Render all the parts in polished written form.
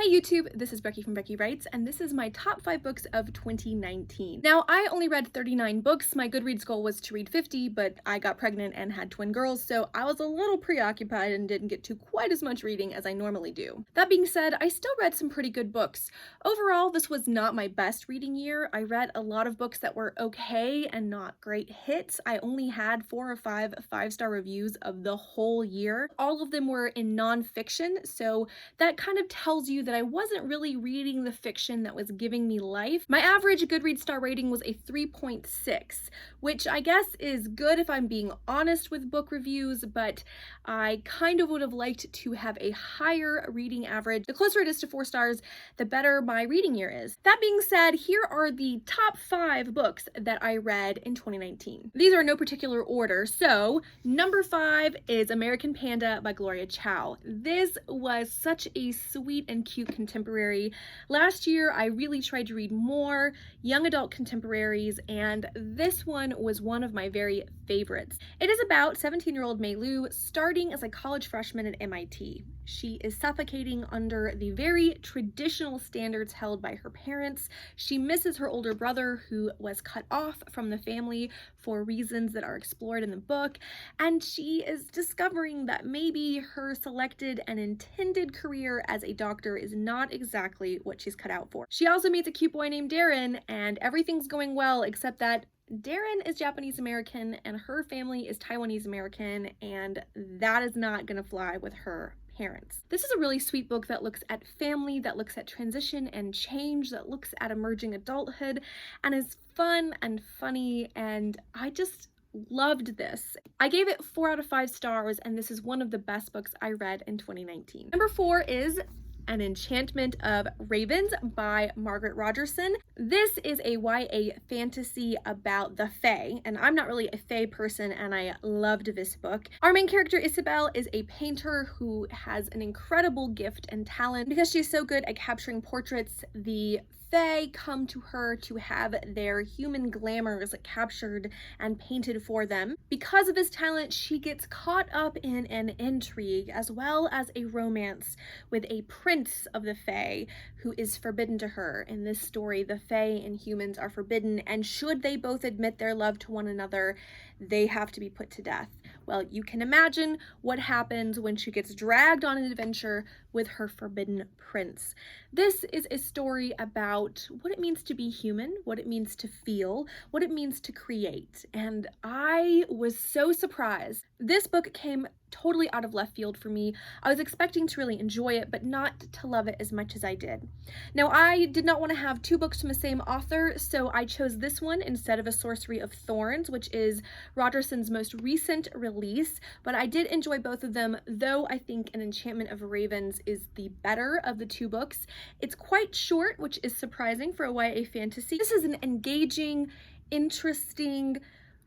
Hey YouTube, this is Brekke from BrekkeWrites, and this is my top 5 books of 2019. Now, I only read 39 books. My Goodreads goal was to read 50, but I got pregnant and had twin girls, so I was a little preoccupied and didn't get to quite as much reading as I normally do. That being said, I still read some pretty good books. Overall, this was not my best reading year. I read a lot of books that were okay and not great hits. I only had 4 or 5 5-star reviews of the whole year. All of them were in nonfiction, so that kind of tells you that I wasn't really reading the fiction that was giving me life. My average Goodreads star rating was a 3.6, which I guess is good if I'm being honest with book reviews, but I kind of would have liked to have a higher reading average. The closer it is to 4 stars, the better my reading year is. That being said, here are the top 5 books that I read in 2019. These are in no particular order, so number 5 is American Panda by Gloria Chow. This was such a sweet and cute contemporary. Last year, I really tried to read more young adult contemporaries, and this one was one of my very favorites. It is about 17-year-old Mei Lu starting as a college freshman at MIT. She is suffocating under the very traditional standards held by her parents. She misses her older brother, who was cut off from the family for reasons that are explored in the book, and she is discovering that maybe her selected and intended career as a doctor is not exactly what she's cut out for. She also meets a cute boy named Darren, and everything's going well except that Darren is Japanese American and her family is Taiwanese American, and that is not gonna fly with her parents. This is a really sweet book that looks at family, that looks at transition and change, that looks at emerging adulthood, and is fun and funny, and I just loved this. I gave it 4 out of 5 stars, and this is one of the best books I read in 2019. Number 4 is An Enchantment of Ravens by Margaret Rogerson. This is a YA fantasy about the Fae, and I'm not really a Fae person, and I loved this book. Our main character, Isabel, is a painter who has an incredible gift and talent. Because she's so good at capturing portraits, the Fae come to her to have their human glamours captured and painted for them. Because of this talent, she gets caught up in an intrigue as well as a romance with a prince of the Fae who is forbidden to her. In this story, the Fae and humans are forbidden, and should they both admit their love to one another, they have to be put to death. Well, you can imagine what happens when she gets dragged on an adventure with her forbidden prince. This is a story about what it means to be human, what it means to feel, what it means to create, and I was so surprised. This book came totally out of left field for me. I was expecting to really enjoy it, but not to love it as much as I did. Now, I did not want to have 2 books from the same author, so I chose this one instead of A Sorcery of Thorns, which is Rogerson's most recent release, but I did enjoy both of them, though I think An Enchantment of Ravens is the better of the 2 books. It's quite short, which is surprising for a YA fantasy. This is an engaging, interesting,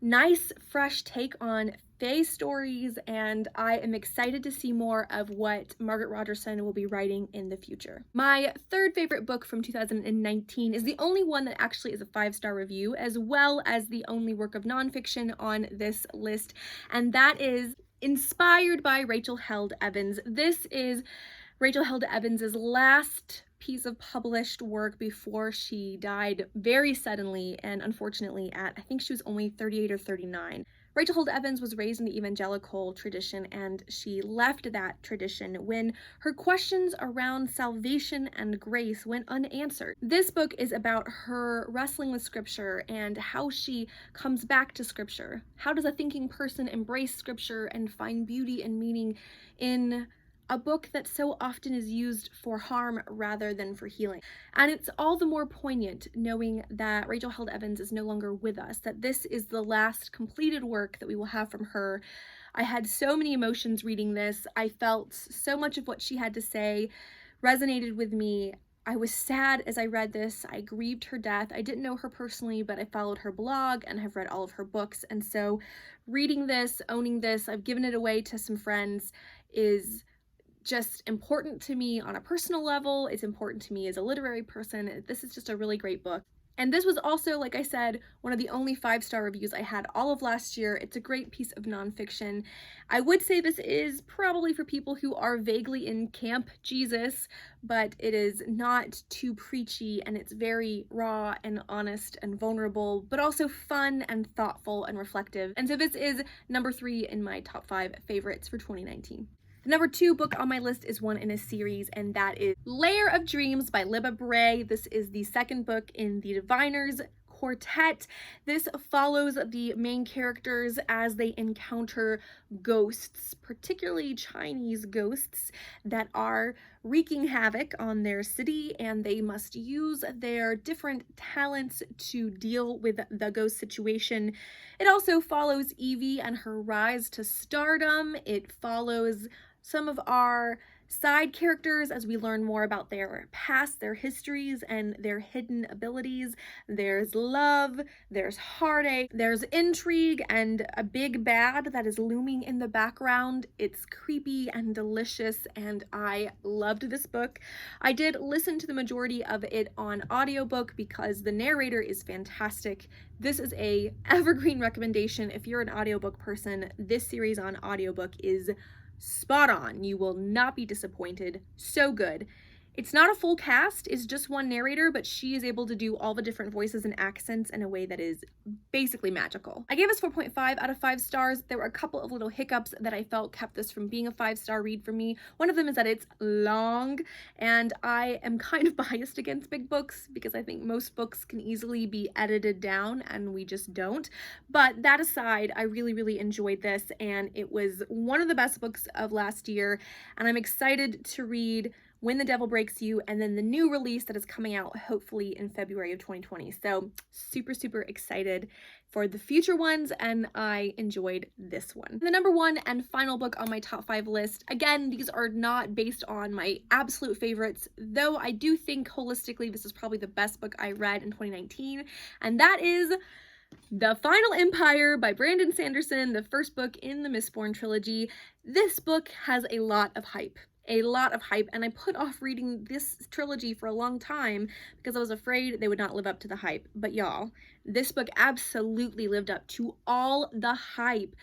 nice, fresh take on Fae stories, and I am excited to see more of what Margaret Rogerson will be writing in the future. My third favorite book from 2019 is the only one that actually is a 5-star review, as well as the only work of nonfiction on this list, and that is Inspired by Rachel Held Evans. This is Rachel Held Evans' last piece of published work before she died very suddenly and unfortunately at, I think she was only 38 or 39. Rachel Held Evans was raised in the evangelical tradition, and she left that tradition when her questions around salvation and grace went unanswered. This book is about her wrestling with scripture and how she comes back to scripture. How does a thinking person embrace scripture and find beauty and meaning in a book that so often is used for harm rather than for healing? And it's all the more poignant knowing that Rachel Held Evans is no longer with us, that this is the last completed work that we will have from her. I had so many emotions reading this. I felt so much of what she had to say resonated with me. I was sad as I read this. I grieved her death. I didn't know her personally, but I followed her blog and have read all of her books. And so reading this, owning this, I've given it away to some friends, is just important to me on a personal level. It's important to me as a literary person. This is just a really great book. And this was also, like I said, one of the only 5-star reviews I had all of last year. It's a great piece of nonfiction. I would say this is probably for people who are vaguely in Camp Jesus, but it is not too preachy, and it's very raw and honest and vulnerable, but also fun and thoughtful and reflective. And so this is number 3 in my top 5 favorites for 2019. The number 2 book on my list is one in a series, and that is Layer of Dreams by Libba Bray. This is the second book in the Diviners Quartet. This follows the main characters as they encounter ghosts, particularly Chinese ghosts, that are wreaking havoc on their city, and they must use their different talents to deal with the ghost situation. It also follows Evie and her rise to stardom. It follows some of our side characters as we learn more about their past, their histories, and their hidden abilities. There's love, there's heartache, there's intrigue, and a big bad that is looming in the background. It's creepy and delicious, and I loved this book. I did listen to the majority of it on audiobook because the narrator is fantastic. This is a evergreen recommendation. If you're an audiobook person, this series on audiobook is spot on. You will not be disappointed. So good. It's not a full cast, it's just one narrator, but she is able to do all the different voices and accents in a way that is basically magical. I gave this 4.5 out of 5 stars. There were a couple of little hiccups that I felt kept this from being a 5-star read for me. One of them is that it's long, and I am kind of biased against big books because I think most books can easily be edited down, and we just don't. But that aside, I really, really enjoyed this, and it was one of the best books of last year, and I'm excited to read When the Devil Breaks You, and then the new release that is coming out hopefully in February of 2020. So super, super excited for the future ones, and I enjoyed this one. The number 1 and final book on my top 5 list, again, these are not based on my absolute favorites, though I do think holistically this is probably the best book I read in 2019, and that is The Final Empire by Brandon Sanderson, the first book in the Mistborn trilogy. This book has a lot of hype. And I put off reading this trilogy for a long time because I was afraid they would not live up to the hype. But y'all, this book absolutely lived up to all the hype.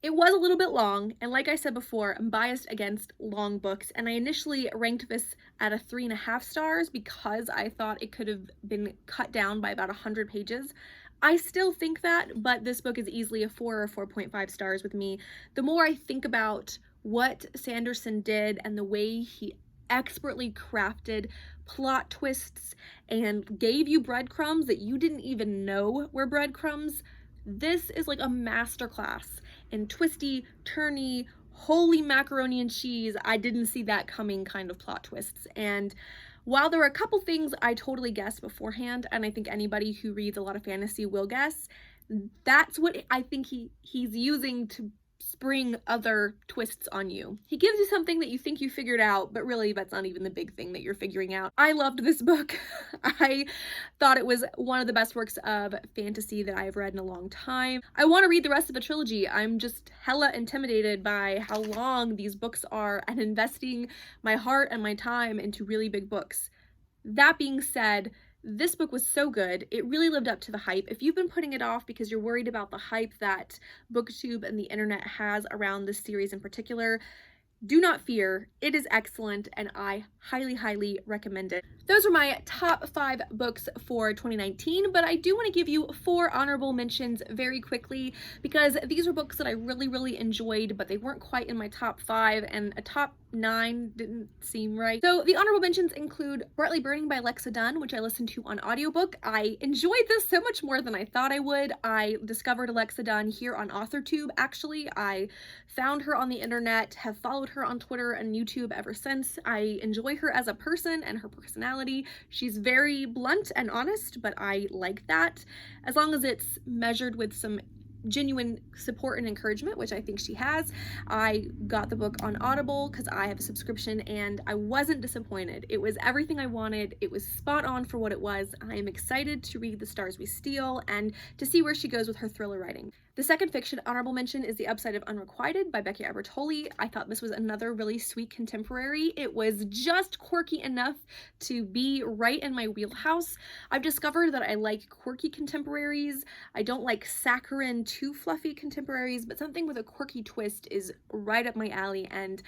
It was a little bit long, and like I said before, I'm biased against long books, and I initially ranked this at a 3.5 stars because I thought it could have been cut down by about 100 pages. I still think that, but this book is easily a 4 or 4.5 stars with me. The more I think about what Sanderson did and the way he expertly crafted plot twists and gave you breadcrumbs that you didn't even know were breadcrumbs, this is like a masterclass in twisty, turny, holy macaroni and cheese, I didn't see that coming kind of plot twists. And while there were a couple things I totally guessed beforehand, and I think anybody who reads a lot of fantasy will guess, that's what I think he's using to spring other twists on you. He gives you something that you think you figured out, but really that's not even the big thing that you're figuring out. I loved this book. I thought it was one of the best works of fantasy that I've read in a long time. I want to read the rest of the trilogy. I'm just hella intimidated by how long these books are and investing my heart and my time into really big books. That being said, this book was so good. It really lived up to the hype. If you've been putting it off because you're worried about the hype that BookTube and the internet has around this series in particular, do not fear. It is excellent, and I highly, highly recommend it. Those are my top 5 books for 2019, but I do want to give you 4 honorable mentions very quickly because these were books that I really, really enjoyed, but they weren't quite in my top 5, and a top 9 didn't seem right. So the honorable mentions include Brightly Burning by Alexa Dunn, which I listened to on audiobook. I enjoyed this so much more than I thought I would. I discovered Alexa Dunn here on AuthorTube, actually. I found her on the internet, have followed her on Twitter and YouTube ever since. I enjoy her as a person and her personality. She's very blunt and honest, but I like that, as long as it's measured with some genuine support and encouragement, which I think she has. I got the book on Audible because I have a subscription, and I wasn't disappointed. It was everything I wanted. It was spot on for what it was. I am excited to read The Stars We Steal and to see where she goes with her thriller writing. The second fiction honorable mention is The Upside of Unrequited by BrekkeWrites. I thought this was another really sweet contemporary. It was just quirky enough to be right in my wheelhouse. I've discovered that I like quirky contemporaries. I don't like saccharine, too fluffy contemporaries, but something with a quirky twist is right up my alley, and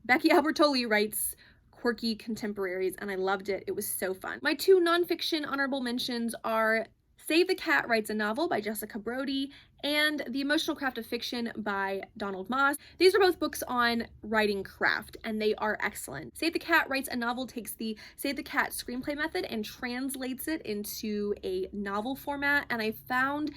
BrekkeWrites writes quirky contemporaries, and I loved it. It was so fun. My two nonfiction honorable mentions are Save the Cat Writes a Novel by Jessica Brody and The Emotional Craft of Fiction by Donald Moss. These are both books on writing craft, and they are excellent. Save the Cat Writes a Novel takes the Save the Cat screenplay method and translates it into a novel format, and I found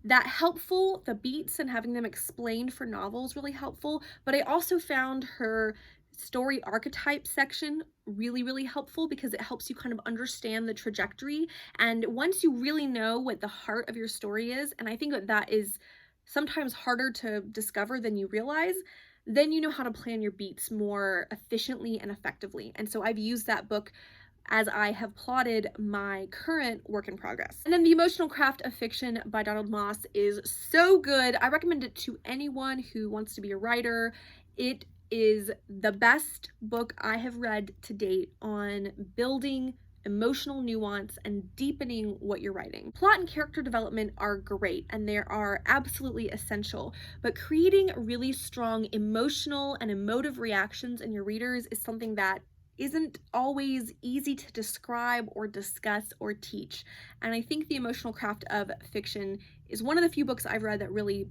that helpful. The beats and having them explained for novels really helpful, but I also found her story archetype section really helpful because it helps you kind of understand the trajectory. And once you really know what the heart of your story is, and I think that is sometimes harder to discover than you realize, then you know how to plan your beats more efficiently and effectively. And so I've used that book as I have plotted my current work in progress. And then The Emotional Craft of Fiction by Donald Moss is so good. I recommend it to anyone who wants to be a writer. It is the best book I have read to date on building emotional nuance and deepening what you're writing. Plot and character development are great and they are absolutely essential, but creating really strong emotional and emotive reactions in your readers is something that isn't always easy to describe or discuss or teach. And I think The Emotional Craft of Fiction is one of the few books I've read that really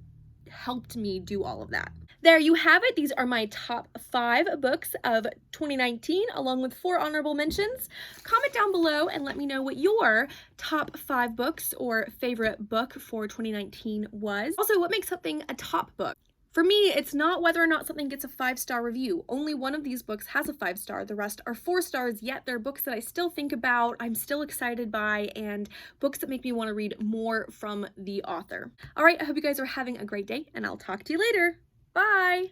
helped me do all of that. There you have it. These are my top 5 books of 2019, along with 4 honorable mentions. Comment down below and let me know what your top 5 books or favorite book for 2019 was. Also, what makes something a top book? For me, it's not whether or not something gets a 5-star review. Only one of these books has a 5-star. The rest are 4 stars, yet they're books that I still think about, I'm still excited by, and books that make me want to read more from the author. All right, I hope you guys are having a great day, and I'll talk to you later. Bye!